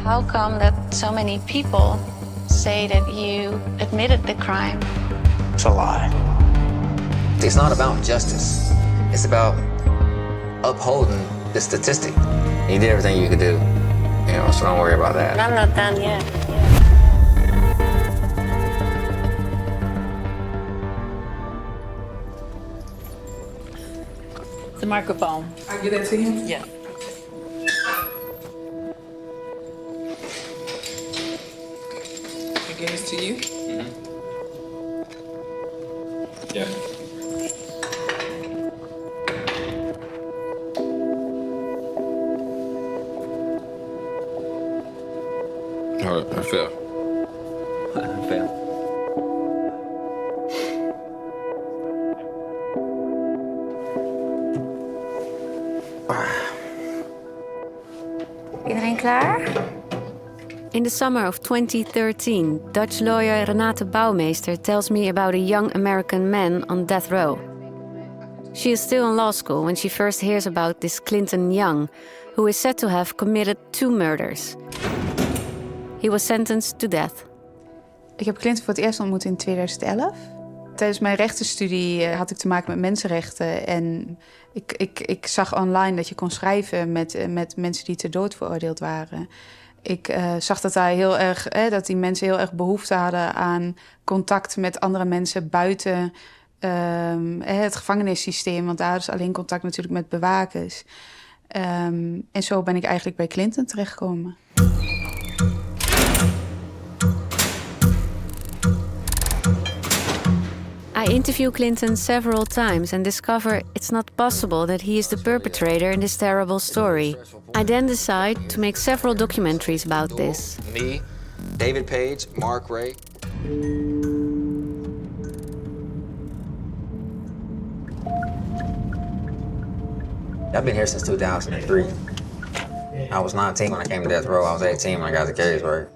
How come that so many people say that you admitted the crime? It's a lie. It's not about justice. It's about upholding the statistic. You did everything you could do, so don't worry about that. I'm not done yet. The microphone. I give that to him? Yeah. I give this to you? Yeah. Oh, I fell. I failed. Iedereen klaar? In the summer of 2013, Dutch lawyer Renate Bouwmeester tells me about a young American man on death row. She is still in law school when she first hears about this Clinton Young, who is said to have committed 2 murders. He was sentenced to death. Ik heb Clinton voor het eerst ontmoet in 2011. Tijdens mijn rechtenstudie had ik te maken met mensenrechten. En ik zag online dat je kon schrijven met mensen die ter dood veroordeeld waren. Ik zag dat, dat die mensen heel erg behoefte hadden aan contact met andere mensen buiten het gevangenissysteem. Want daar is alleen contact natuurlijk met bewakers. En zo ben ik eigenlijk bij Clinton terechtgekomen. I interview Clinton several times and discover it's not possible that he is the perpetrator in this terrible story. I then decide to make several documentaries about this. Me, David Page, Mark Ray. I've been here since 2003. I was 19 when I came to death row. I was 18 when I got to Gettysburg.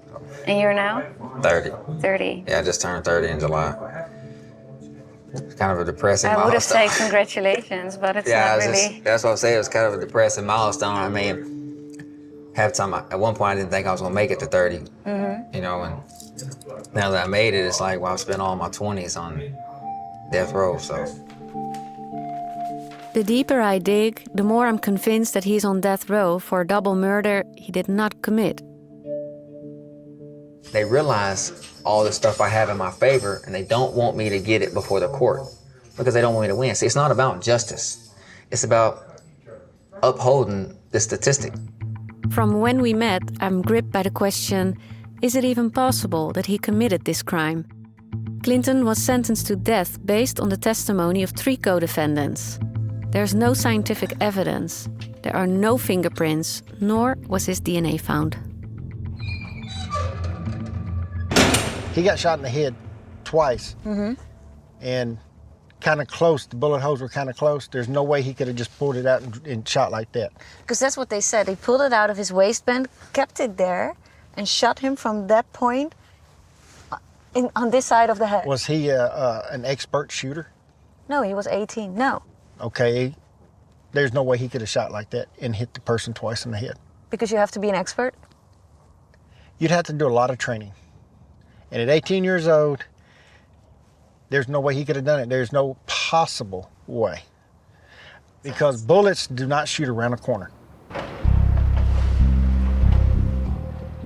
And you're now? 30. 30. Yeah, I just turned 30 in July. It's kind of a depressing I would have milestone. said congratulations, but it's not really. That's what I say. It was kind of a depressing milestone. I mean, at one point I didn't think I was gonna make it to 30. And now that I made it, it's like, well, I've spent all my 20s on death row, so. The deeper I dig, the more I'm convinced that he's on death row for a double murder he did not commit. They realize all the stuff I have in my favor, and they don't want me to get it before the court because they don't want me to win. See, it's not about justice. It's about upholding the statistic. From when we met, I'm gripped by the question, is it even possible that he committed this crime? Clinton was sentenced to death based on the testimony of 3 co-defendants. There's no scientific evidence. There are no fingerprints, nor was his DNA found. He got shot in the head twice, and kind of close. The bullet holes were kind of close. There's no way he could have just pulled it out and shot like that. Because that's what they said. They pulled it out of his waistband, kept it there, and shot him from that point on this side of the head. Was he an expert shooter? No, he was 18. No. Okay, there's no way he could have shot like that and hit the person twice in the head. Because you have to be an expert? You'd have to do a lot of training. And at 18 years old, there's no way he could have done it. There's no possible way. Because bullets do not shoot around a corner.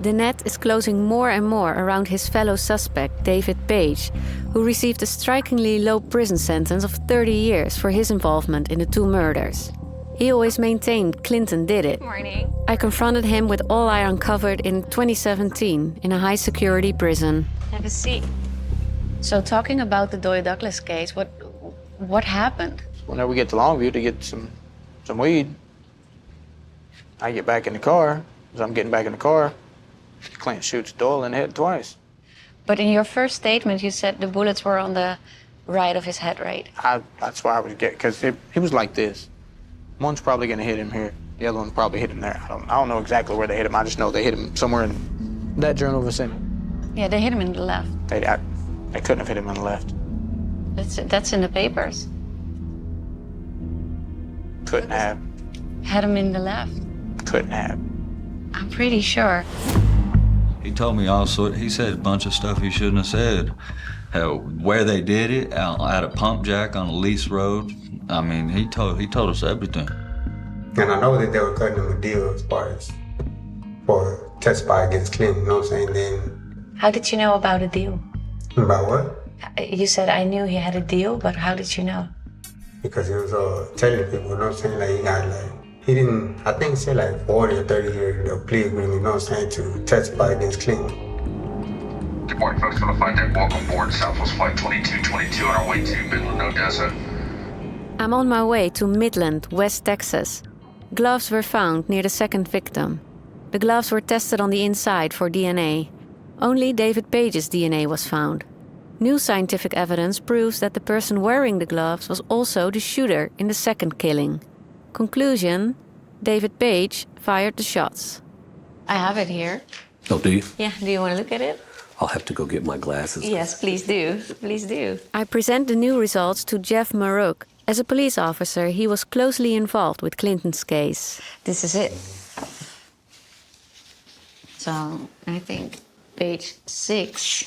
The net is closing more and more around his fellow suspect, David Page, who received a strikingly low prison sentence of 30 years for his involvement in the 2 murders. He always maintained Clinton did it. Morning. I confronted him with all I uncovered in 2017 in a high-security prison. Have a seat. So talking about the Doyle Douglas case, what happened? Whenever we get to Longview to get some weed, I get back in the car. As I'm getting back in the car, Clint shoots Doyle in the head twice. But in your first statement, you said the bullets were on the right of his head, right? That's why I was getting, because he was like this. One's probably gonna hit him here. The other one probably hit him there. I don't know exactly where they hit him. I just know they hit him somewhere in that journal vicinity. Yeah, they hit him in the left. They couldn't have hit him on the left. That's in the papers. Couldn't have. Had him in the left. couldn't have. I'm pretty sure. He told me all sort. He said a bunch of stuff he shouldn't have said. Where they did it, at a pump jack on a lease road. I mean, he told us everything. And I know that they were cutting him a deal as far as for testify against Clinton, you know what I'm saying? Then How did you know about a deal? about what? You said I knew he had a deal, but how did you know? Because he was telling people, you know what I'm saying? Like he got he didn't, I think he said like 40 or 30 year plea agreement, you know what I'm saying, to testify against Clinton. Good morning, folks. On the flight deck, welcome aboard Southwest Flight 2222 on our way to Midland, Odessa. I'm on my way to Midland, West Texas. Gloves were found near the second victim. The gloves were tested on the inside for DNA. Only David Page's DNA was found. New scientific evidence proves that the person wearing the gloves was also the shooter in the second killing. Conclusion: David Page fired the shots. I have it here. Oh, do you? Yeah, do you want to look at it? I'll have to go get my glasses. Yes, please do. Please do. I present the new results to Jeff Marook. As a police officer, he was closely involved with Clinton's case. This is it. So, I think page 6.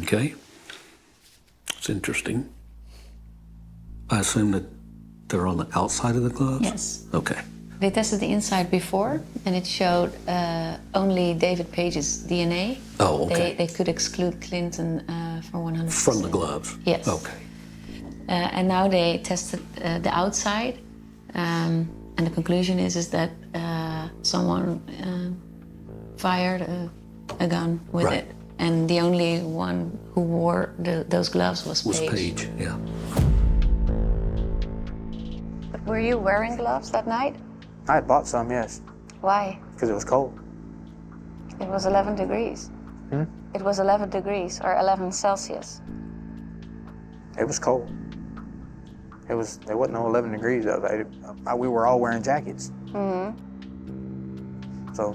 Okay. It's interesting. I assume that they're on the outside of the gloves? Yes. Okay. They tested the inside before, and it showed only David Page's DNA. Oh, okay. They could exclude Clinton for 100%. From the gloves? Yes. Okay. And now they tested the outside, and the conclusion is that someone fired a gun with Right. it, and the only one who wore those gloves was Page. Page, yeah. Were you wearing gloves that night? I had bought some, yes, Why? because it was cold. It was 11 degrees. It was 11 degrees or 11 Celsius. It was cold. There wasn't no 11 degrees of it. We were all wearing jackets. So,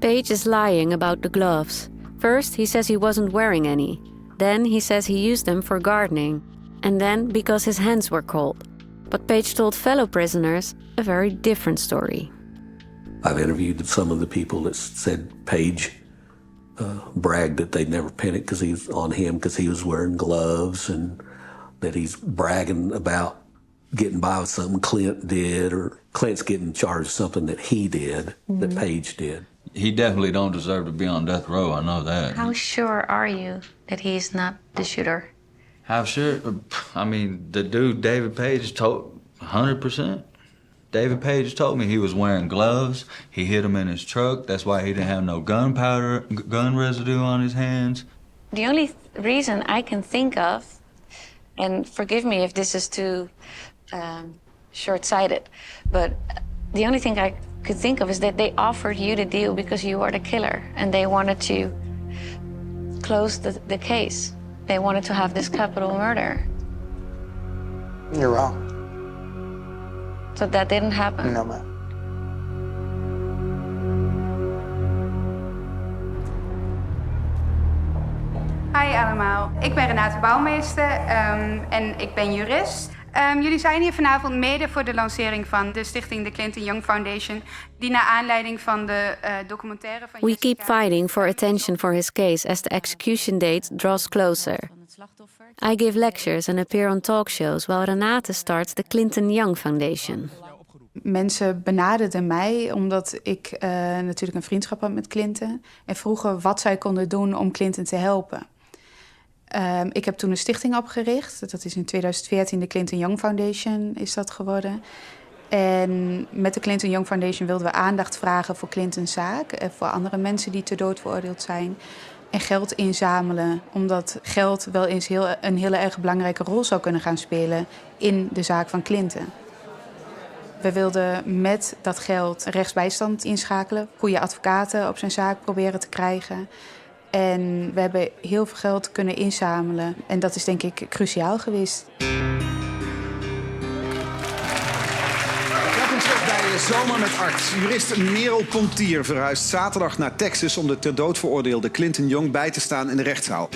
Page is lying about the gloves. First, he says he wasn't wearing any. Then he says he used them for gardening. And then because his hands were cold. But Page told fellow prisoners a very different story. I've interviewed some of the people that said Page bragged that they'd never pin it because he was wearing gloves, and that he's bragging about getting by with something Clint did, or Clint's getting charged something that he did, that Page did. He definitely don't deserve to be on death row, I know that. How sure are you that he's not the shooter? How sure? I mean, the dude, David Page, told 100%. David Page told me he was wearing gloves. He hid them in his truck. That's why he didn't have no gun residue on his hands. The only reason I can think of, and forgive me if this is too short-sighted, but the only thing I could think of is that they offered you the deal because you were the killer, and they wanted to close the case. They wanted to have this capital murder. you're wrong. So that didn't happen. No, ma'am. Hi allemaal, ik ben Renate Bouwmeester en ik ben jurist. Jullie zijn hier vanavond mede voor de lancering van de stichting de Clinton Young Foundation, die naar aanleiding van de documentaire van We keep fighting for attention for his case as the execution date draws closer. I give lectures and appear on talk shows while Renate starts the Clinton Young Foundation. Mensen benaderden mij omdat ik natuurlijk een vriendschap had met Clinton en vroegen wat zij konden doen om Clinton te helpen. Ik heb toen een stichting opgericht. Dat is in 2014 de Clinton Young Foundation is dat geworden. En met de Clinton Young Foundation wilden we aandacht vragen voor Clintons zaak en voor andere mensen die ter dood veroordeeld zijn. En geld inzamelen, omdat geld wel eens een hele erg belangrijke rol zou kunnen gaan spelen in de zaak van Clinton. We wilden met dat geld rechtsbijstand inschakelen, goede advocaten op zijn zaak proberen te krijgen. En we hebben heel veel geld kunnen inzamelen. En dat is denk ik cruciaal geweest. Welkom terug bij Zomer met Art. Jurist Merel Pontier verhuist zaterdag naar Texas om de ter dood veroordeelde Clinton Young bij te staan in de rechtszaal.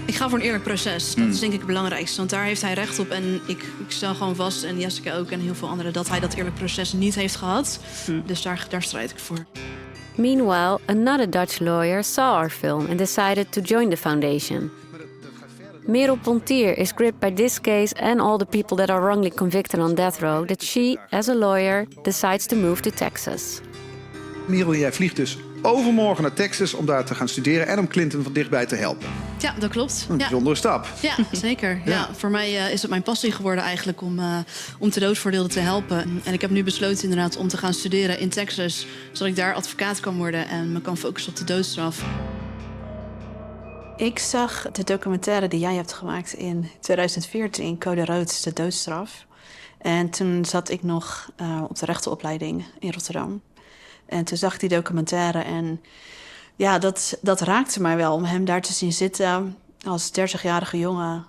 Ik ga voor een eerlijk proces. Dat is denk ik het belangrijkste. Want daar heeft hij recht op. En ik stel gewoon vast, en Jessica ook en heel veel anderen... dat hij dat eerlijk proces niet heeft gehad. Dus daar strijd ik voor. Meanwhile, another Dutch lawyer saw our film and decided to join the foundation. Merel Pontier is gripped by this case and all the people that are wrongly convicted on death row that she, as a lawyer, decides to move to Texas. Merel, jij vliegt dus overmorgen naar Texas om daar te gaan studeren en om Clinton van dichtbij te helpen. Ja, dat klopt. Een bijzondere stap. Ja, zeker. Ja, voor mij is het mijn passie geworden eigenlijk om te doodvoordeelden te helpen. En ik heb nu besloten inderdaad om te gaan studeren in Texas, zodat ik daar advocaat kan worden en me kan focussen op de doodstraf. Ik zag de documentaire die jij hebt gemaakt in 2014, Code Rood, de doodstraf. En toen zat ik nog op de rechtenopleiding in Rotterdam. En toen zag ik die documentaire en ja, dat raakte mij wel om hem daar te zien zitten als 30-jarige jongen.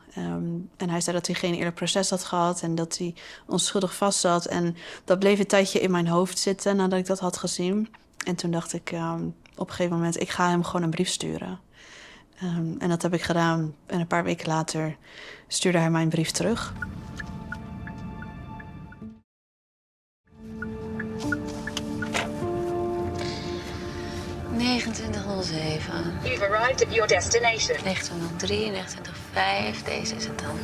En hij zei dat hij geen eerlijk proces had gehad en dat hij onschuldig vast zat. En dat bleef een tijdje in mijn hoofd zitten nadat ik dat had gezien. En toen dacht ik op een gegeven moment, ik ga hem gewoon een brief sturen. En dat heb ik gedaan. En een paar weken later stuurde hij mij een brief terug. You've arrived at your destination. 1903, 1905, deze is het dan.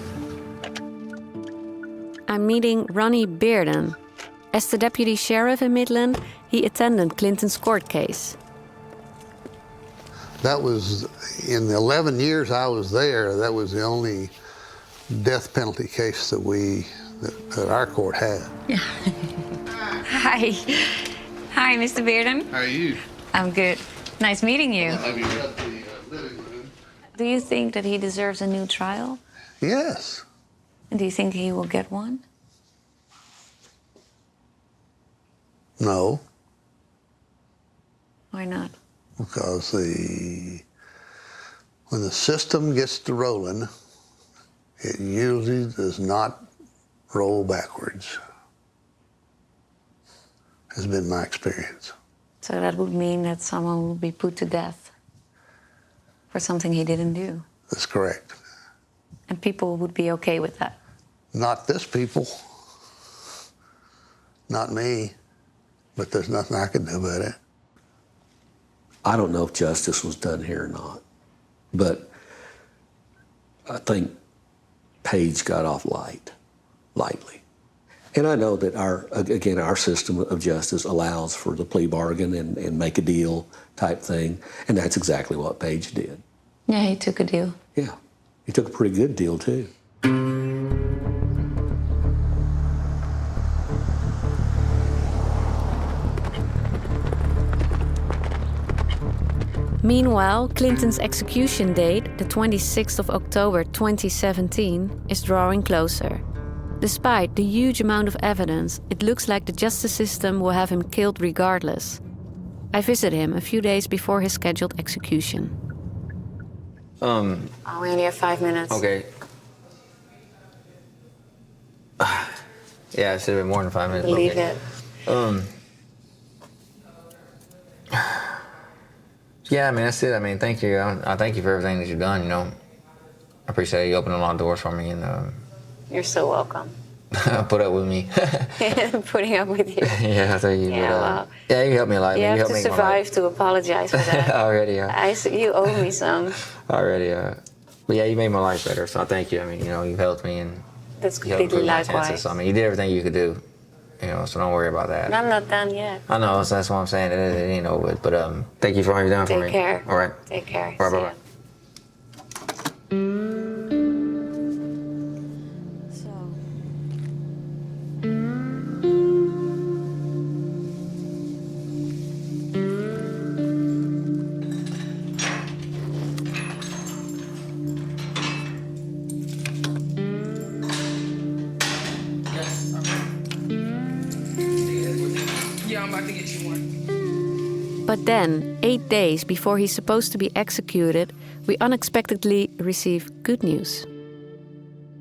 I'm meeting Ronnie Bearden. As the deputy sheriff in Midland, he attended Clinton's court case. That was, in the 11 years I was there, that was the only death penalty case that our court had. Yeah. Hi. Hi, Mr. Bearden. How are you? I'm good. Nice meeting you. Have you got the living room? Do you think that he deserves a new trial? Yes. Do you think he will get one? No. Why not? Because when the system gets to rolling, it usually does not roll backwards. Has been my experience. So that would mean that someone will be put to death for something he didn't do. That's correct. And people would be okay with that? Not this people. Not me. But there's nothing I can do about it. I don't know if justice was done here or not, but I think Page got off lightly. And I know that our system of justice allows for the plea bargain and make a deal type thing, and that's exactly what Page did. Yeah, he took a deal. Yeah, he took a pretty good deal too. Meanwhile, Clinton's execution date, the 26th of October 2017, is drawing closer. Despite the huge amount of evidence, it looks like the justice system will have him killed regardless. I visit him a few days before his scheduled execution. We only have 5 minutes. Okay. Yeah, it should have been more than 5 minutes. Believe okay. it. Yeah, I mean, that's it. I mean, thank you. I thank you for everything that you've done, you know. I appreciate you opening a lot of doors for me and You're so welcome. put up with me. Putting up with you. Yeah, I thank you. Yeah, well, yeah, you helped me a lot. You man. have helped to make my life. survive to apologize for that. Already, You owe me some. Already, but yeah, you made my life better, so I thank you. I mean, you know, you've helped me and That's you helped completely improve my chances. likewise. So, I mean, you did everything you could do, you know, so don't worry about that. And I'm not done yet. I know, so that's what I'm saying. It ain't over with, but thank you for all you've done for me. Take care. All right. Take care. All right, See bye-bye. Yeah, I'm about to get you one. But then, 8 days before he's supposed to be executed, we unexpectedly receive good news.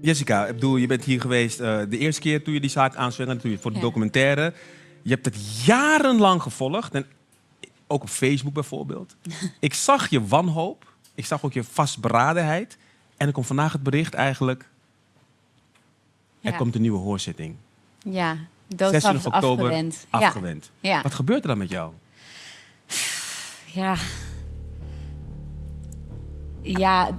Jessica, ik bedoel, je bent hier geweest de eerste keer toen je die zaak aanzwengde, natuurlijk voor de documentaire. Je hebt het jarenlang gevolgd, en ook op Facebook bijvoorbeeld. Ik zag je wanhoop, ik zag ook je vastberadenheid. En er komt vandaag het bericht eigenlijk... Er komt een nieuwe hoorzitting. Ja, doodstraf 26 is oktober afgewend. afgewend. Ja. Wat gebeurt er dan met jou? Ja,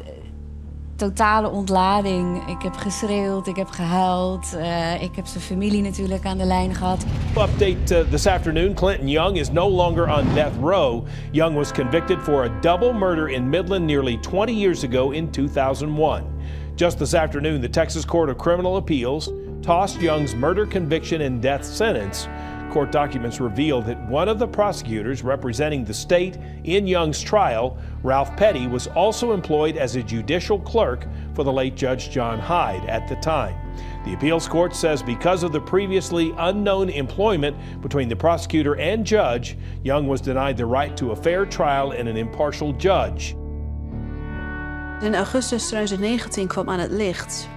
totale ontlading. Ik heb geschreeuwd, ik heb gehuild. Ik heb zijn familie natuurlijk aan de lijn gehad. Update this afternoon, Clinton Young is no longer on death row. Young was convicted for a double murder in Midland nearly 20 years ago in 2001. Just this afternoon, the Texas Court of Criminal Appeals tossed Young's murder conviction and death sentence. Court documents revealed that one of the prosecutors representing the state in Young's trial, Ralph Petty, was also employed as a judicial clerk for the late Judge John Hyde at the time. The appeals court says because of the previously unknown employment between the prosecutor and judge, Young was denied the right to a fair trial and an impartial judge. In augustus 2019 kwam aan het licht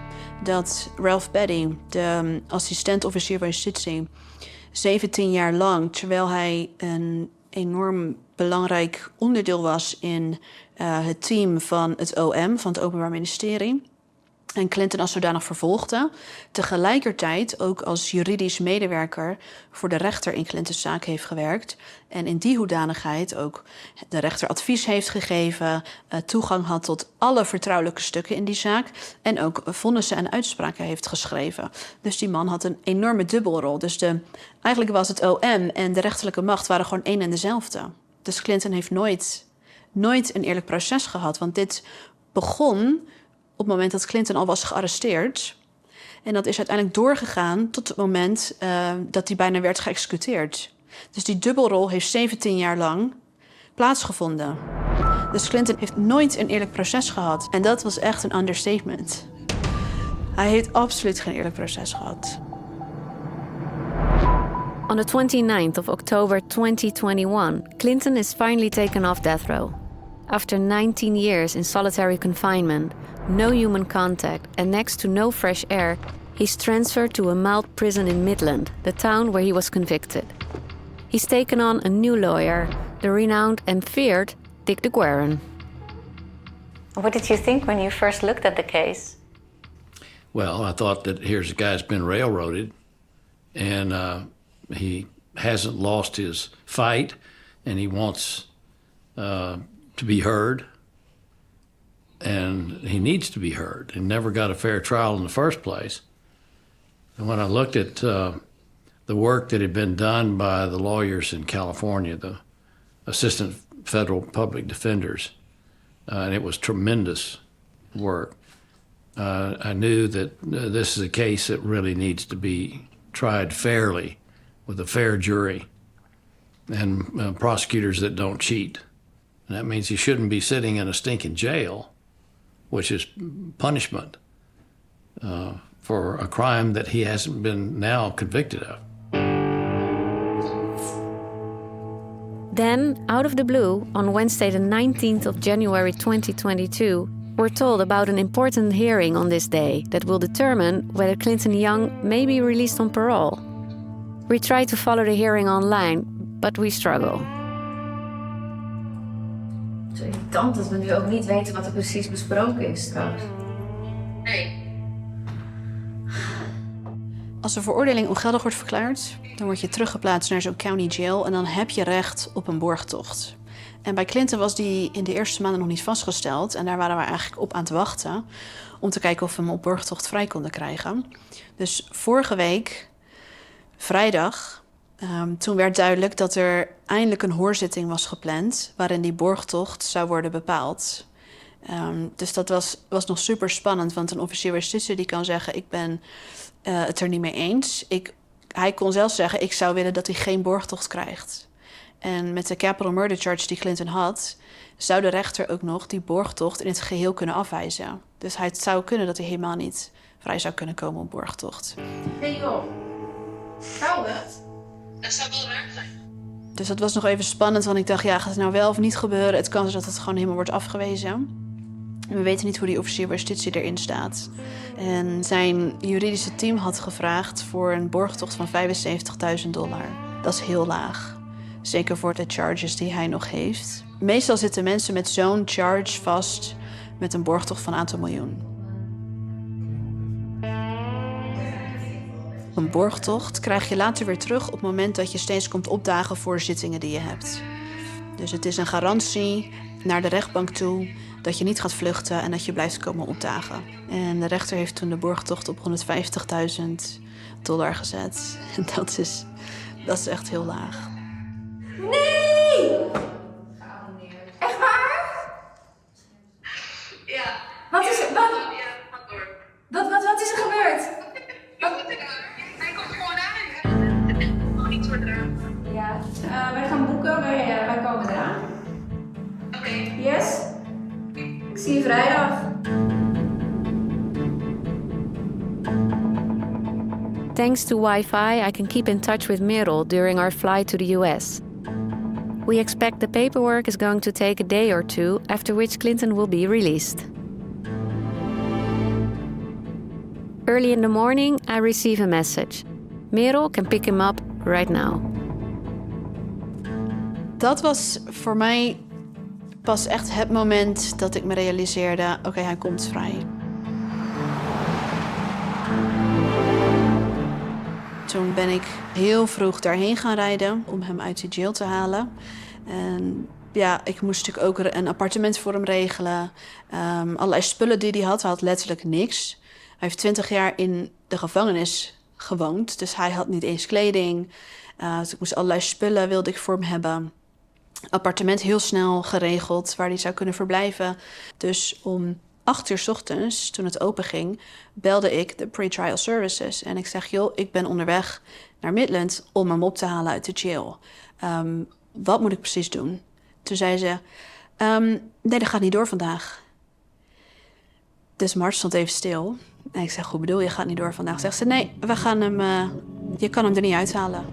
dat Ralph Petty, de assistent-officier van justitie, 17 jaar lang, terwijl hij een enorm belangrijk onderdeel was in het team van het OM, van het Openbaar Ministerie, en Clinton als zodanig vervolgde, tegelijkertijd ook als juridisch medewerker voor de rechter in Clintons zaak heeft gewerkt en in die hoedanigheid ook de rechter advies heeft gegeven, toegang had tot alle vertrouwelijke stukken in die zaak en ook vonnissen en uitspraken heeft geschreven. Dus die man had een enorme dubbelrol. Dus eigenlijk was het OM en de rechterlijke macht waren gewoon één en dezelfde. Dus Clinton heeft nooit een eerlijk proces gehad, want dit begon op het moment dat Clinton al was gearresteerd. En dat is uiteindelijk doorgegaan tot het moment dat hij bijna werd geëxecuteerd. Dus die dubbelrol heeft 17 jaar lang plaatsgevonden. Dus Clinton heeft nooit een eerlijk proces gehad. En dat was echt een understatement. Hij heeft absoluut geen eerlijk proces gehad. On the 29th of October 2021, Clinton is finally taken off death row. After 19 years in solitary confinement, no human contact, and next to no fresh air, he's transferred to a mild prison in Midland, the town where he was convicted. He's taken on a new lawyer, the renowned and feared Dick de Guerin. What did you think when you first looked at the case? Well, I thought that here's a guy that's been railroaded, and he hasn't lost his fight, and he wants to be heard. And he needs to be heard. He never got a fair trial in the first place. And when I looked at the work that had been done by the lawyers in California, the assistant federal public defenders, and it was tremendous work, I knew that this is a case that really needs to be tried fairly with a fair jury and prosecutors that don't cheat. And that means he shouldn't be sitting in a stinking jail, which is punishment for a crime that he hasn't been now convicted of. Then, out of the blue, on Wednesday the 19th of January 2022, we're told about an important hearing on this day that will determine whether Clinton Young may be released on parole. We try to follow the hearing online, but we struggle. Het is irritant dat we nu ook niet weten wat er precies besproken is straks. Nee. Als de veroordeling ongeldig wordt verklaard, dan word je teruggeplaatst naar zo'n county jail en dan heb je recht op een borgtocht. En bij Clinton was die in de eerste maanden nog niet vastgesteld en daar waren we eigenlijk op aan het wachten om te kijken of we hem op borgtocht vrij konden krijgen. Dus vorige week, vrijdag, toen werd duidelijk dat er eindelijk een hoorzitting was gepland waarin die borgtocht zou worden bepaald. Dus dat was nog super spannend, want een officier van justitie die kan zeggen: ik ben het er niet mee eens. Hij kon zelfs zeggen: ik zou willen dat hij geen borgtocht krijgt. En met de capital murder charge die Clinton had, zou de rechter ook nog die borgtocht in het geheel kunnen afwijzen. Dus het zou kunnen dat hij helemaal niet vrij zou kunnen komen op borgtocht. Hey joh, kan het? Dat zou wel raar zijn. Dus dat was nog even spannend, want ik dacht, ja, gaat het nou wel of niet gebeuren? Het kan zijn dat het gewoon helemaal wordt afgewezen. En we weten niet hoe die officier van justitie erin staat. En zijn juridische team had gevraagd voor een borgtocht van $75.000. Dat is heel laag. Zeker voor de charges die hij nog heeft. Meestal zitten mensen met zo'n charge vast met een borgtocht van een aantal miljoen. Een borgtocht krijg je later weer terug op het moment dat je steeds komt opdagen voor zittingen die je hebt. Dus het is een garantie naar de rechtbank toe dat je niet gaat vluchten en dat je blijft komen opdagen. En de rechter heeft toen de borgtocht op $150.000 gezet. En dat is echt heel laag. Nee! Echt waar? Ja. Wat is er gebeurd? Hij komt gewoon aan. Nog niet soort eraan. Ja, wij gaan boeken. Wij komen eraan. Oké. Yes? Ik zie je vrijdag. Thanks to Wi-Fi, I can keep in touch with Merel during our flight to the US. We expect the paperwork is going to take a day or two, after which Clinton will be released. Early in the morning, I receive a message. Merel can pick him up right now. Dat was voor mij pas echt het moment dat ik me realiseerde, oké, hij komt vrij. Toen ben ik heel vroeg daarheen gaan rijden om hem uit de jail te halen. En ja, ik moest natuurlijk ook een appartement voor hem regelen. Allerlei spullen die hij had letterlijk niks. Hij heeft 20 jaar in de gevangenis gewoond, dus hij had niet eens kleding. Dus ik moest allerlei spullen wilde ik voor hem hebben. Appartement heel snel geregeld waar hij zou kunnen verblijven. Dus om 8 uur 's ochtends, toen het open ging, belde ik de pretrial services. En ik zeg, joh, ik ben onderweg naar Midland om hem op te halen uit de jail. Wat moet ik precies doen? Toen zei ze, nee, dat gaat niet door vandaag. Dus mijn hart stond even stil. En ik zeg, hoe bedoel je, gaat niet door vandaag? Zegt ze, nee, we gaan hem, je kan hem er niet uithalen.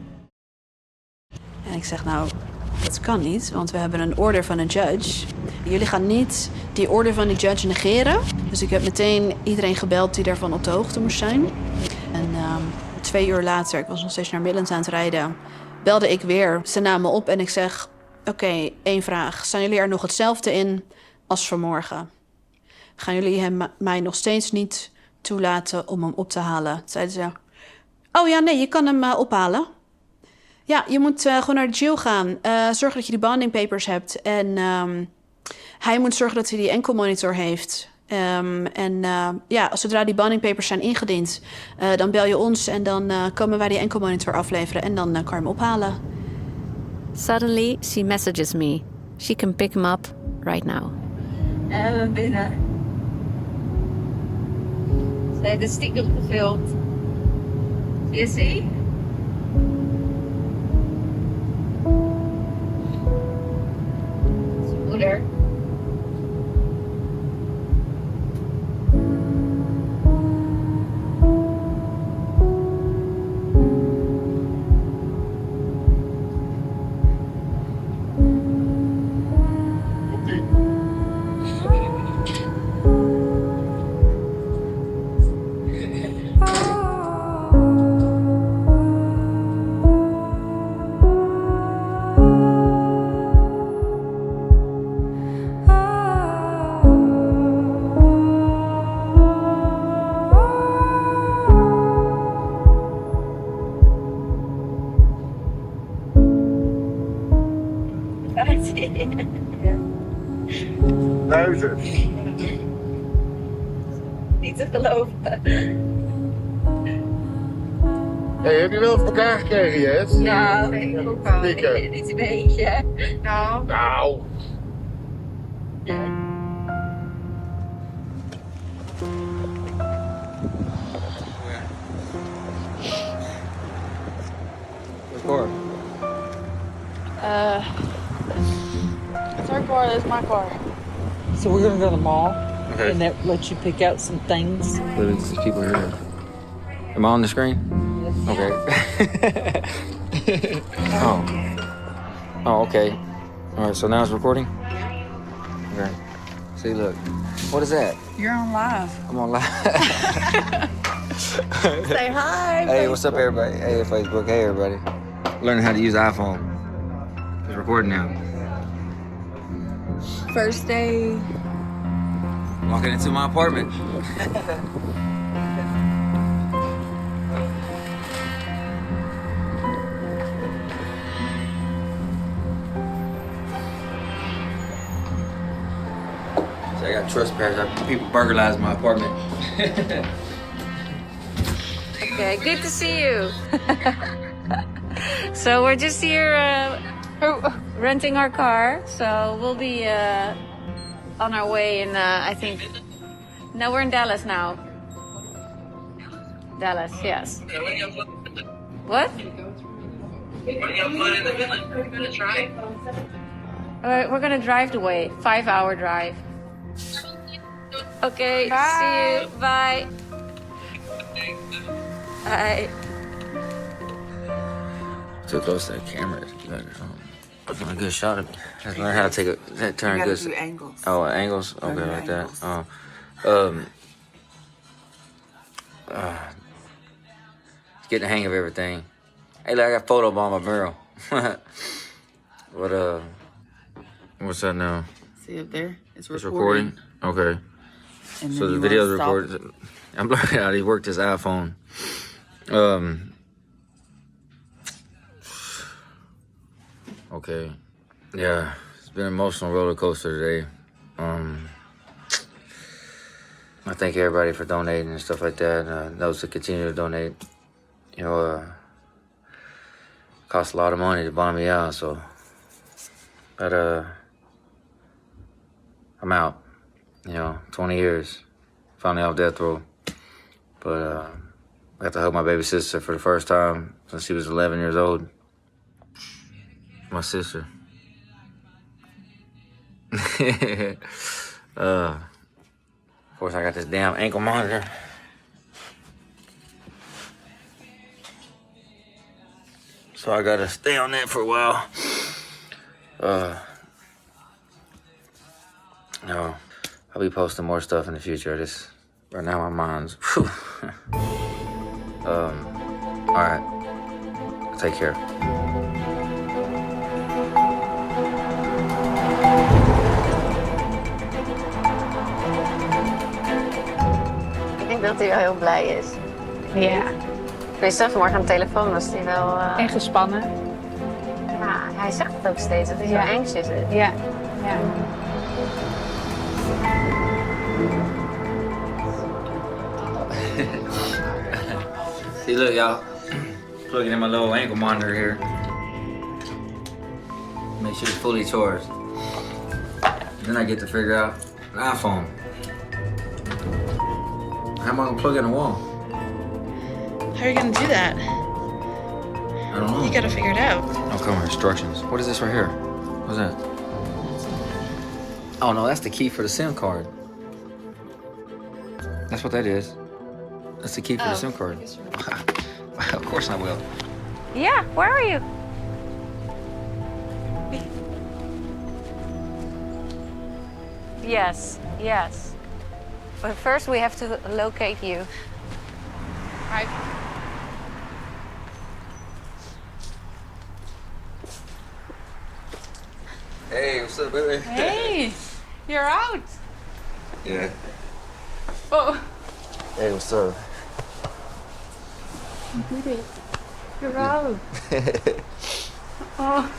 En ik zeg, nou, dat kan niet, want we hebben een order van een judge. Jullie gaan niet die order van die judge negeren. Dus ik heb meteen iedereen gebeld die daarvan op de hoogte moest zijn. En 2 uur later, ik was nog steeds naar Midland aan het rijden, belde ik weer. Ze namen op en ik zeg, oké, 1 vraag. Staan jullie er nog hetzelfde in als vanmorgen? Gaan jullie mij nog steeds niet toelaten om hem op te halen? Toen zeiden ze, oh ja, nee, je kan hem ophalen. Ja, je moet gewoon naar de jail gaan. Zorg dat je die bonding papers hebt. En hij moet zorgen dat hij die ankle monitor heeft. Ja, zodra die bonding papers zijn ingediend, dan bel je ons en dan komen wij die ankle monitor afleveren en dan kan je hem ophalen. Suddenly, she messages me. She can pick him up right now. En we binnen. Ze heeft het stiekem gefilmd. Is hij? Zijn moeder. Neuzen. Niet te geloven. Hey, heb je wel voor elkaar gekregen, Jess? Nou, ik ook wel. Niet een beetje. Nou. Nou. Car. It's our car, that's my car. So we're gonna go to the mall, Okay. and that lets you pick out some things. There's people here. Am I on the screen? Yes. Okay. Oh. Oh, okay. All right, so now it's recording? Okay. See, look. What is that? You're on live. I'm on live. Say hi. Hey, what's up, everybody? Hey, Facebook. Hey, everybody. Learning how to use iPhone. It's recording now. First day Walking into my apartment. So I got trespassed. People burglarized my apartment. Okay, good to see you. So we're just here renting our car. So we'll be on our way in, I think... No, we're in Dallas now. Dallas, yes. What? We're gonna try. We're gonna drive the way. 5-hour drive. Okay, Bye. see you. Bye. Bye. Too close to the camera. A good shot of me. I have to learn how to take a turn. You Good. gotta do angles. Oh, angles. Okay, Learn like angles. that. Oh, getting the hang of everything. Hey, look, I got a photo on my mural. What what's that now? See up there? It's recording. Okay. And So then the you video's wanna stop. recorded. I'm learning how he worked his iPhone. Okay. Yeah, it's been an emotional roller coaster today. I thank everybody for donating and stuff like that. Those that continue to donate. You know, costs a lot of money to bond me out, so. But I'm out. 20 years, finally off death row. But I got to hug my baby sister for the first time since she was 11 years old. My sister. Of course, I got this damn ankle monitor. So I gotta stay on that for a while. No, I'll be posting more stuff in the future. Right now my mind's, all right, take care. Ik denk dat hij wel heel blij is. Ja. Ik weet zelf vanmorgen aan de telefoon was hij wel... En gespannen. Ja, hij zegt het ook steeds, dat hij Ja. zo anxious is. Ja. Ja. See, look, y'all. Plugging in my little ankle monitor here. Make sure it's fully charged. Then I get to figure out an iPhone. How am I gonna plug in a wall? How are you gonna do that? I don't know. You gotta figure it out. Oh, come on, instructions. What is this right here? What's that? Oh no, that's the key for the SIM card. That's what that is. That's the key for the SIM card. Of course I will. Yeah, where are you? Yes, yes. But first we have to locate you. Right. Hey, what's up, baby? Hey, you're out. Yeah. Oh, Hey, what's up? you did it. You're out. Oh.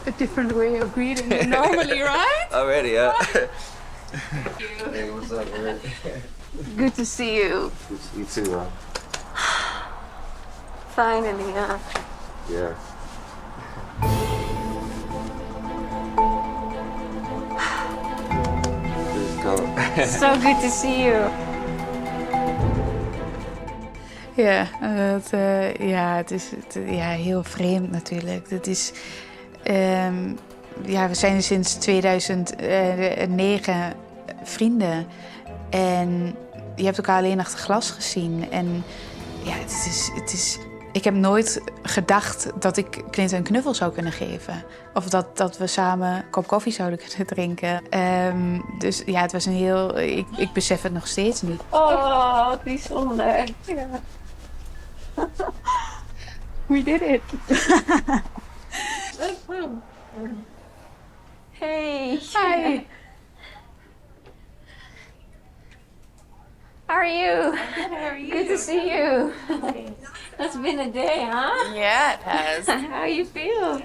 A different way of greeting than normally, right? Already, yeah. Hey, what's up, man? Good to see you. You too, Finally, yeah. Yeah. Let's go. So good to see you. Ja, het is heel vreemd natuurlijk. Dat is, we zijn sinds 2009 vrienden. En je hebt elkaar alleen achter glas gezien. En ja, het is ik heb nooit gedacht dat ik Clinton een knuffel zou kunnen geven. Of dat we samen een kop koffie zouden kunnen drinken. Dus ja, het was een heel... Ik besef het nog steeds niet. Oh, wat bijzonder. Ja. We did it. Hey. Hi. How are you? How are you? Good to see you. It's been a day, huh? Yeah, it has. How you feel?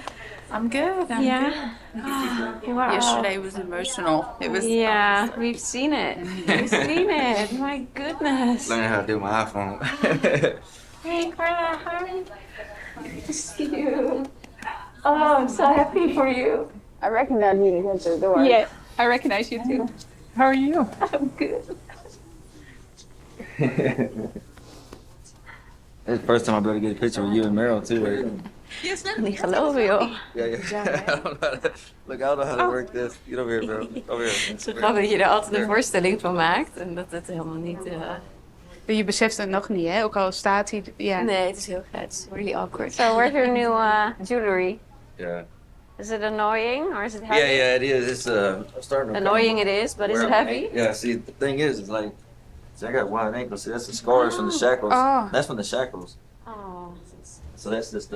I'm good. I'm Yeah. good. Wow. Yesterday was emotional. It was. Yeah, we've seen it. We've seen it. My goodness. Learning how to do my iPhone. Hey, Carla, hi. Good to see you. Oh, I'm so happy for you. I recognize you to get to the door. Yeah, I recognize you too. How are you? I'm good. It's the first time I'll be able to get a picture with you and Meryl too, right? Yes, niet geloven, joh. Yeah. Look, I don't know how to work this. Get over here, bro. Over here. Zo grappig dat je er altijd een voorstelling van maakt en dat het helemaal niet... Je beseft het nog niet, hè? Ook al staat hij... Ja. Nee, het is heel gek. Really awkward. So, where's your new jewelry? Yeah. Is it annoying or is it heavy? Yeah, it is. It's starting to Annoying it is, but is it heavy? Yeah, see, the thing is, it's like, see, I got wide ankles. See, that's the scars from the shackles. Oh. That's from the shackles. Oh. So that's just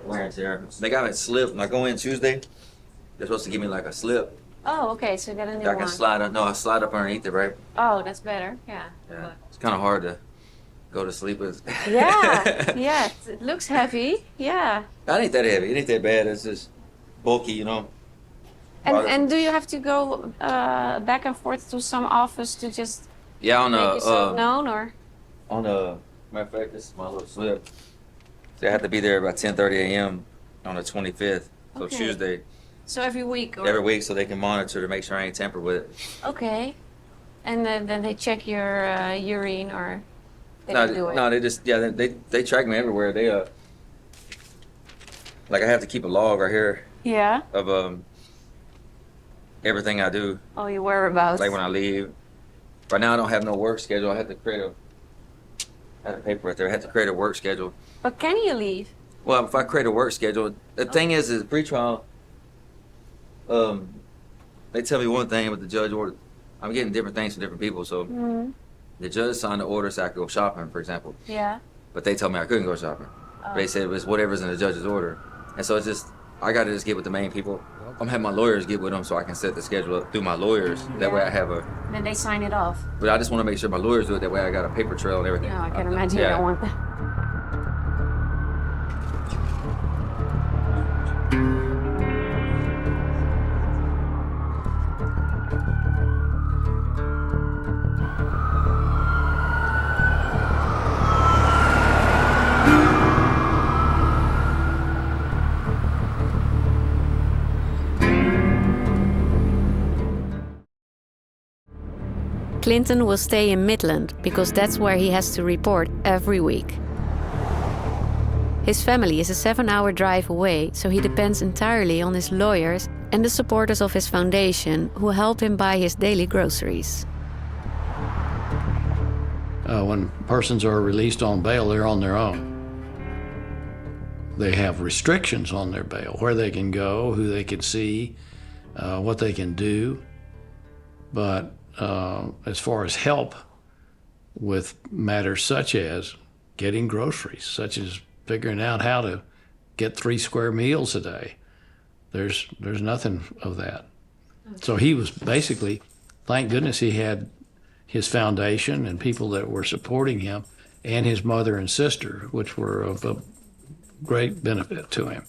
wear and tear. They got a slip. When I go in Tuesday, they're supposed to give me like a slip. Oh, okay, so you got a new I can slide up. No, I slide up underneath it, right? Oh, that's better, yeah. Yeah. It's kind of hard to go to sleep with. Yeah, yeah, it looks heavy, yeah. It ain't that heavy. It ain't that bad. It's just bulky, you know. And do you have to go back and forth to some office to just Yeah, make yourself known, or? On the matter of fact, this is my little slip. So I have to be there about 10:30 a.m. on the 25th, so Okay. Tuesday. So every week? Or? Every week, so they can monitor to make sure I ain't tampered with it. Okay. And then they check your urine, or they don't do it? No, they just they track me everywhere. They like I have to keep a log right here Yeah. of everything I do. Oh, your whereabouts. Like when I leave. Right now I don't have no work schedule. I have to create I have a paper right there. I have to create a work schedule. But can you leave? Well, if I create a work schedule, the thing is pre-trial. They tell me one thing, but the judge ordered. I'm getting different things from different people. So the judge signed the order so I could go shopping, for example. Yeah. But they told me I couldn't go shopping. They said it was whatever's in the judge's order, and so it's just I got to just get with the main people. I'm having my lawyers get with them so I can set the schedule up through my lawyers. That way I have a. Then they sign it off. But I just want to make sure my lawyers do it. That way I got a paper trail and everything. No, I can imagine you don't want that. Clinton will stay in Midland because that's where he has to report every week. His family is a 7-hour drive away, so he depends entirely on his lawyers and the supporters of his foundation who help him buy his daily groceries. When persons are released on bail, they're on their own. They have restrictions on their bail, where they can go, who they can see, what they can do. But as far as help with matters such as getting groceries, such as figuring out how to get 3 square meals a day, there's nothing of that. So he was basically, thank goodness he had his foundation and people that were supporting him, and his mother and sister, which were of a great benefit to him.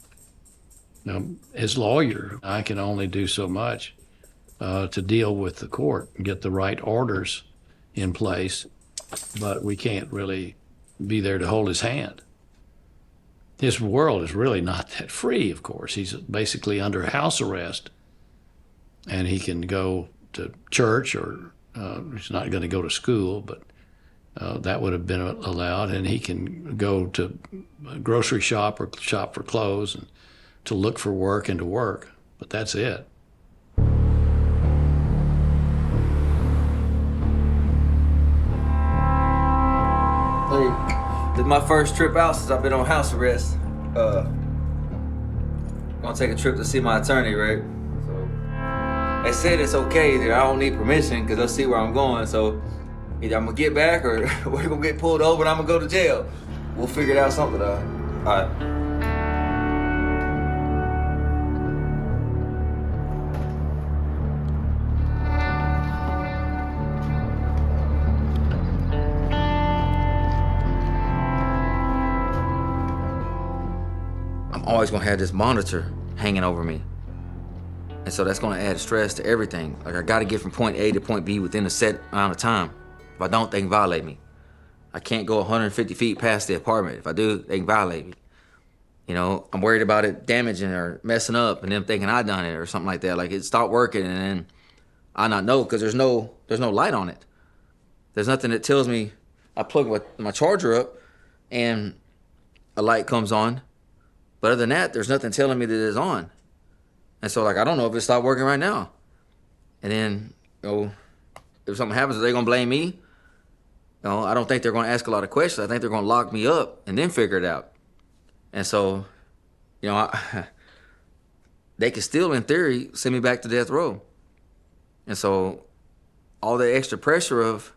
Now, as lawyer, I can only do so much to deal with the court and get the right orders in place, but we can't really be there to hold his hand. His world is really not that free, of course. He's basically under house arrest, and he can go to church, or he's not going to go to school, but that would have been allowed, and he can go to a grocery shop or shop for clothes and to look for work and to work, but that's it. This is my first trip out since I've been on house arrest. Gonna take a trip to see my attorney, right? So they said it's okay that I don't need permission because they'll see where I'm going. So either I'm gonna get back or we're gonna get pulled over and I'm gonna go to jail. We'll figure it out something. All right. always gonna have this monitor hanging over me. And so that's gonna add stress to everything. Like I gotta get from point A to point B within a set amount of time. If I don't, they can violate me. I can't go 150 feet past the apartment. If I do, they can violate me. You know, I'm worried about it damaging or messing up and them thinking I done it or something like that. Like it stopped working and then I not know because there's no light on it. There's nothing that tells me. I plug my charger up and a light comes on. But other than that, there's nothing telling me that it's on. And so like, I don't know if it stopped working right now. And then, you know, if something happens, are they gonna blame me? You know, I don't think they're gonna ask a lot of questions. I think they're gonna lock me up and then figure it out. And so, you know, they could still, in theory, send me back to death row. And so, all the extra pressure of,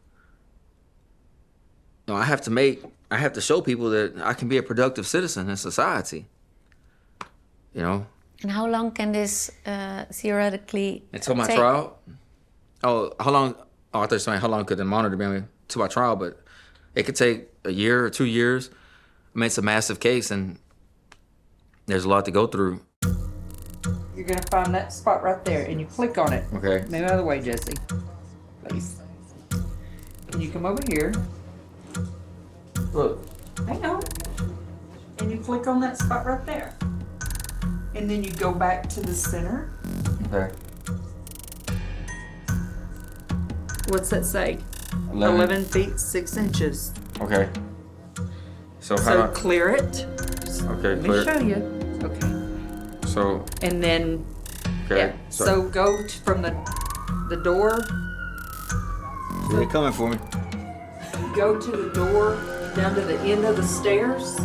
you know, I have to show people that I can be a productive citizen in society. You know. And how long can this theoretically Until my take? trial? Oh, how long? Oh, I thought you were saying how long could the monitor be to my trial, but it could take a year or 2 years. I mean, it's a massive case, and there's a lot to go through. You're gonna find that spot right there, and you click on it. Okay. Move out of the way, Jesse. Please. And you come over here. Look. Hang on. And you click on that spot right there. And then you go back to the center. Okay. What's that say? 11 feet 6 inches. Okay. So how So do I... clear it. Okay, Let clear. me show you. Okay. So, And then, okay. yeah. So go from the door. They're coming for me. Go to the door down to the end of the stairs.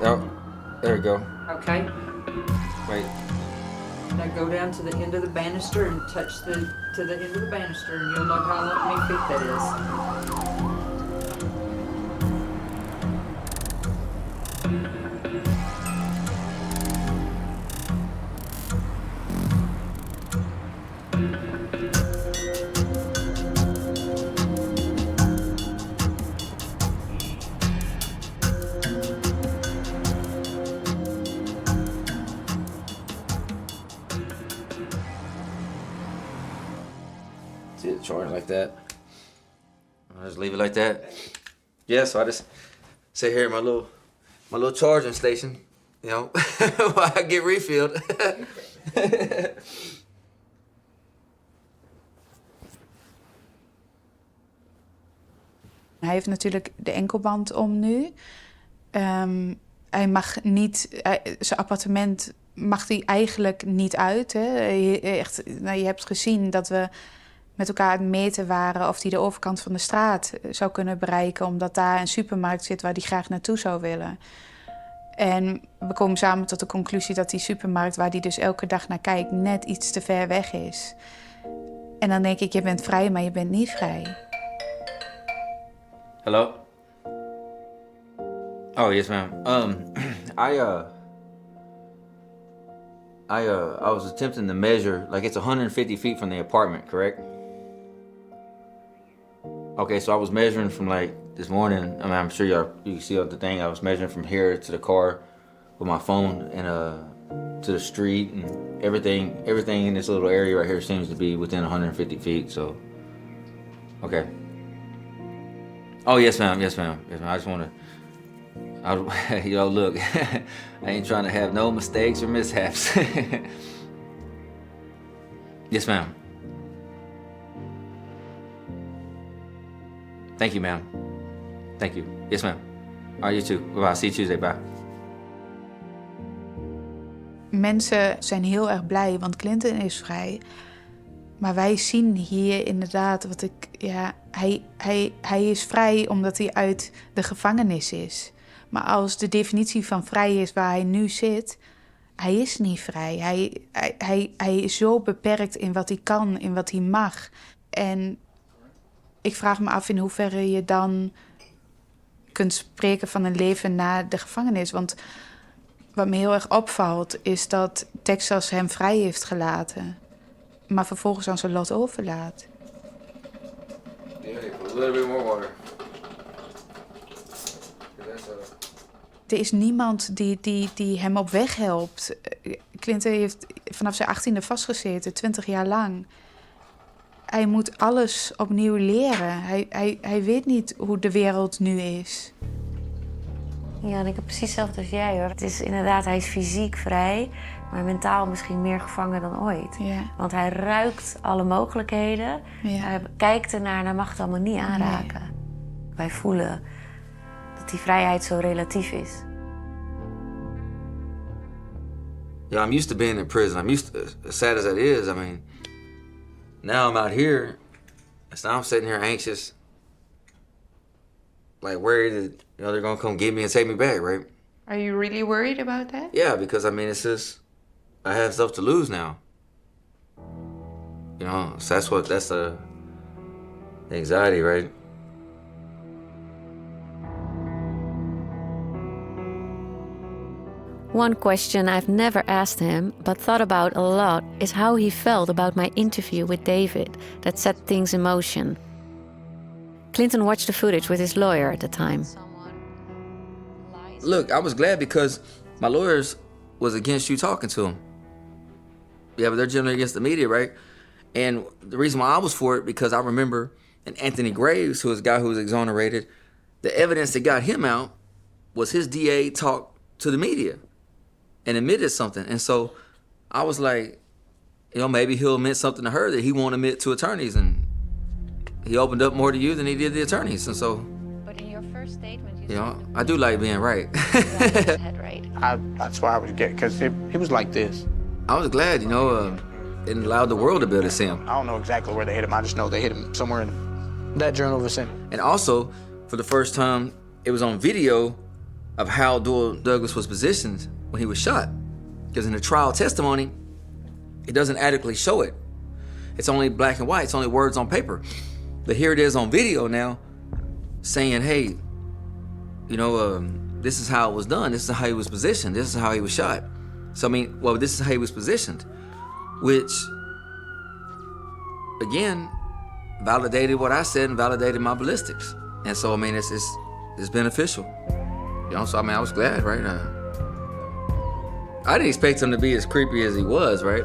Oh, there we go. Okay. Wait. Now go down to the end of the banister and touch to the end of the banister, and you'll know how many feet that is. See it charged like that. I'll just leave it like that. Yeah, so I just sit here at my little charging station, you know, while I get refilled. Hij heeft natuurlijk de enkelband om nu. Hij mag niet, zijn appartement mag hij eigenlijk niet uit. Hè? Je hebt gezien dat we met elkaar aan het meten waren of hij de overkant van de straat zou kunnen bereiken, omdat daar een supermarkt zit waar hij graag naartoe zou willen. En we komen samen tot de conclusie dat die supermarkt waar hij dus elke dag naar kijkt net iets te ver weg is. En dan denk ik, je bent vrij, maar je bent niet vrij. Hello? Oh, yes, ma'am. I was attempting to measure, like it's 150 feet from the apartment, correct? Okay, so I was measuring from like this morning. I mean, I'm sure you can see the thing. I was measuring from here to the car with my phone and to the street, and everything in this little area right here seems to be within 150 feet. So, okay. Oh, yes, ma'am. Yes, ma'am. Yes, ma'am. I just want to, yo, look, I ain't trying to have no mistakes or mishaps. Yes, ma'am. Thank you, ma'am. Thank you. Yes, ma'am. All right, you too. Bye-bye. See you Tuesday. Bye. Mensen zijn heel erg blij, want Clinton is vrij. Maar wij zien hier inderdaad wat hij is vrij omdat hij uit de gevangenis is. Maar als de definitie van vrij is waar hij nu zit, hij is niet vrij. Hij is zo beperkt in wat hij kan, in wat hij mag. En ik vraag me af in hoeverre je dan kunt spreken van een leven na de gevangenis. Want wat me heel erg opvalt is dat Texas hem vrij heeft gelaten, maar vervolgens aan zijn lot overlaat. Yeah, a little bit more water. Er is niemand die hem op weg helpt. Clinton heeft vanaf zijn 18e vastgezeten, 20 jaar lang. Hij moet alles opnieuw leren. Hij weet niet hoe de wereld nu is. Ja, en ik heb precies hetzelfde als jij, hoor. Het is inderdaad, hij is fysiek vrij, maar mentaal misschien meer gevangen dan ooit. Ja. Want hij ruikt alle mogelijkheden. Ja. Hij kijkt ernaar en hij mag het allemaal niet aanraken. Nee. Wij voelen dat die vrijheid zo relatief is. Yeah, I'm used to being in prison. I'm used to, as sad as that is, I mean, now I'm out here, so now I'm sitting here anxious, like worried that, they're gonna come get me and take me back, right? Are you really worried about that? Yeah, because I mean, it's just, I have stuff to lose now. So that's the anxiety, right? One question I've never asked him, but thought about a lot, is how he felt about my interview with David that set things in motion. Clinton watched the footage with his lawyer at the time. Look, I was glad because my lawyers was against you talking to him. Yeah, but they're generally against the media, right? And the reason why I was for it, because I remember in Anthony Graves, who was a guy who was exonerated, the evidence that got him out was his DA talked to the media and admitted something. And so I was like, maybe he'll admit something to her that he won't admit to attorneys. And he opened up more to you than he did the attorneys. And so, But in your first statement, I do like being right. That's why I was getting, because he was like this. I was glad, it allowed the world to be able to see him. I don't know exactly where they hit him. I just know they hit him somewhere in that journal vicinity. And also, for the first time, it was on video of how Douglas was positioned when he was shot. Because in the trial testimony, it doesn't adequately show it. It's only black and white, it's only words on paper. But here it is on video now, saying, hey, this is how it was done, this is how he was positioned, this is how he was shot. So this is how he was positioned, which, again, validated what I said and validated my ballistics. And so, it's beneficial. So, I was glad, right? I didn't expect him to be as creepy as he was, right?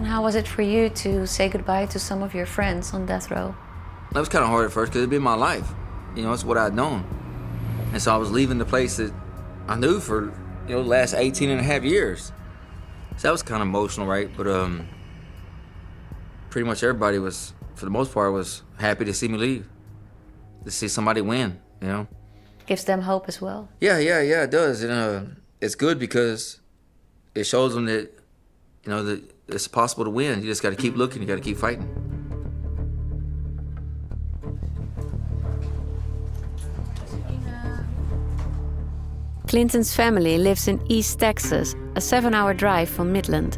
How was it for you to say goodbye to some of your friends on death row? That was kind of hard at first because it'd been my life. It's what I'd known. And so I was leaving the place that I knew for, the last 18 and a half years. So that was kind of emotional, right? But pretty much everybody was, for the most part, was happy to see me leave. To see somebody win, Gives them hope as well. Yeah, it does. And it's good because it shows them that, that it's possible to win. You just got to keep looking. You got to keep fighting. Clinton's family lives in East Texas, a 7-hour drive from Midland.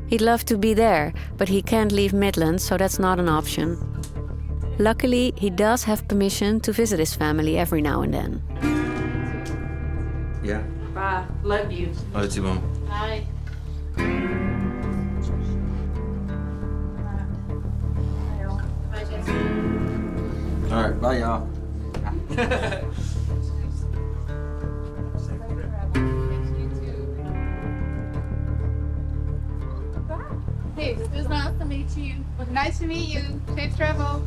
He'd love to be there, but he can't leave Midland, so that's not an option. Luckily, he does have permission to visit his family every now and then. Yeah. Bye. Love you. Love you, Mom. Bye. All right, bye, y'all. Hey, it was nice to meet you. Nice to meet you. Safe travel.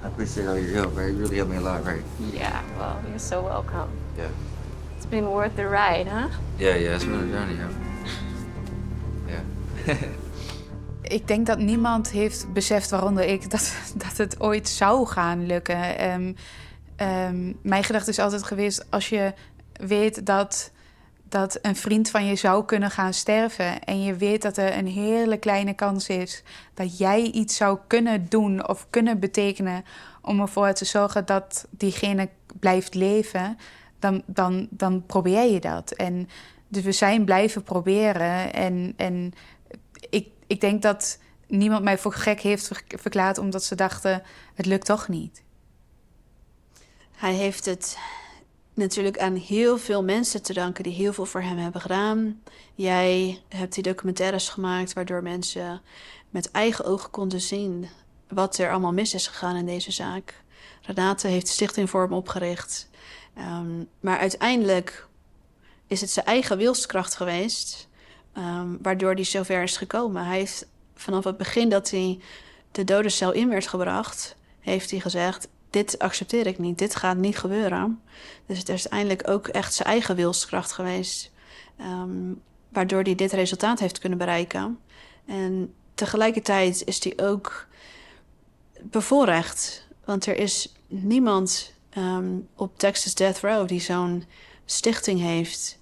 I appreciate all your help, right? You really helped me a lot, right? Yeah, well, you're so welcome. Yeah. It's been worth the ride, huh? Yeah, it's been a journey, yeah. Ik denk dat niemand heeft beseft, waaronder ik, dat het ooit zou gaan lukken. Mijn gedachte is altijd geweest, als je weet dat een vriend van je zou kunnen gaan sterven en je weet dat er een hele kleine kans is dat jij iets zou kunnen doen of kunnen betekenen om ervoor te zorgen dat diegene blijft leven, dan probeer je dat. En dus we zijn blijven proberen en ik denk dat niemand mij voor gek heeft verklaard omdat ze dachten, het lukt toch niet. Hij heeft het natuurlijk aan heel veel mensen te danken die heel veel voor hem hebben gedaan. Jij hebt die documentaires gemaakt waardoor mensen met eigen ogen konden zien wat er allemaal mis is gegaan in deze zaak. Renate heeft de stichting voor hem opgericht. Maar uiteindelijk is het zijn eigen wilskracht geweest waardoor hij zover is gekomen. Hij heeft vanaf het begin dat hij de dodencel in werd gebracht, heeft hij gezegd, dit accepteer ik niet, dit gaat niet gebeuren. Dus het is uiteindelijk ook echt zijn eigen wilskracht geweest, waardoor hij dit resultaat heeft kunnen bereiken. En tegelijkertijd is hij ook bevoorrecht, want er is niemand op Texas Death Row die zo'n stichting heeft,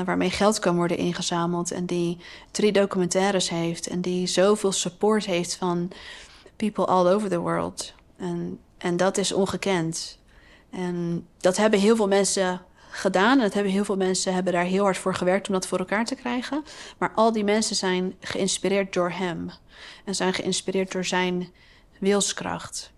waarmee geld kan worden ingezameld en die 3 documentaires heeft en die zoveel support heeft van people all over the world. En dat is ongekend. En dat hebben heel veel mensen gedaan. En heel veel mensen hebben daar heel hard voor gewerkt om dat voor elkaar te krijgen. Maar al die mensen zijn geïnspireerd door hem. En zijn geïnspireerd door zijn wilskracht.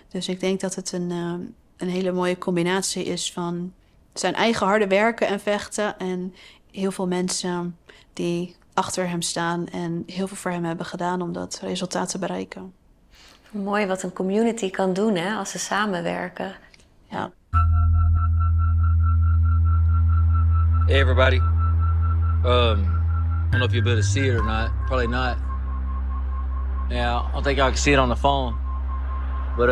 Dus ik denk dat het een hele mooie combinatie is van zijn eigen harde werken en vechten en heel veel mensen die achter hem staan en heel veel voor hem hebben gedaan om dat resultaat te bereiken. Mooi wat een community kan doen, hè, als ze samenwerken. Ja. Hey everybody. I don't know if you'll be able to see it or not. Probably not. Yeah, I don't think y'all can see it on the phone. But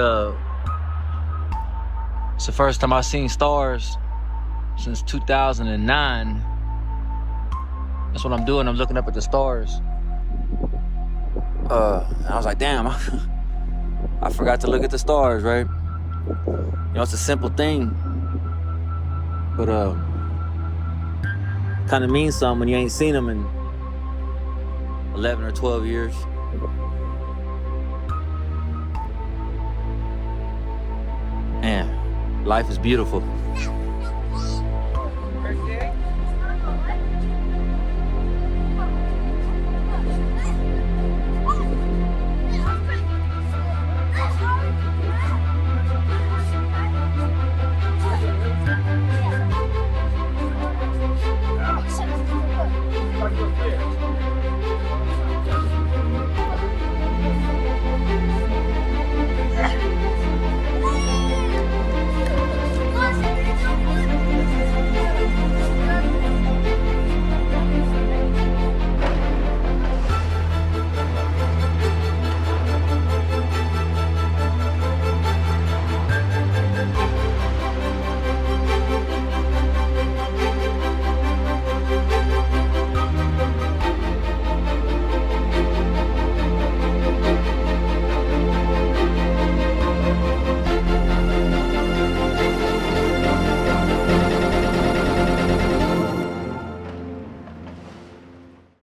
it's the first time I've seen stars since 2009. That's what I'm doing. I'm looking up at the stars. And I was like, damn, I forgot to look at the stars, right? You know, it's a simple thing, but kind of means something when you ain't seen them in 11 or 12 years. Man, life is beautiful. Yeah.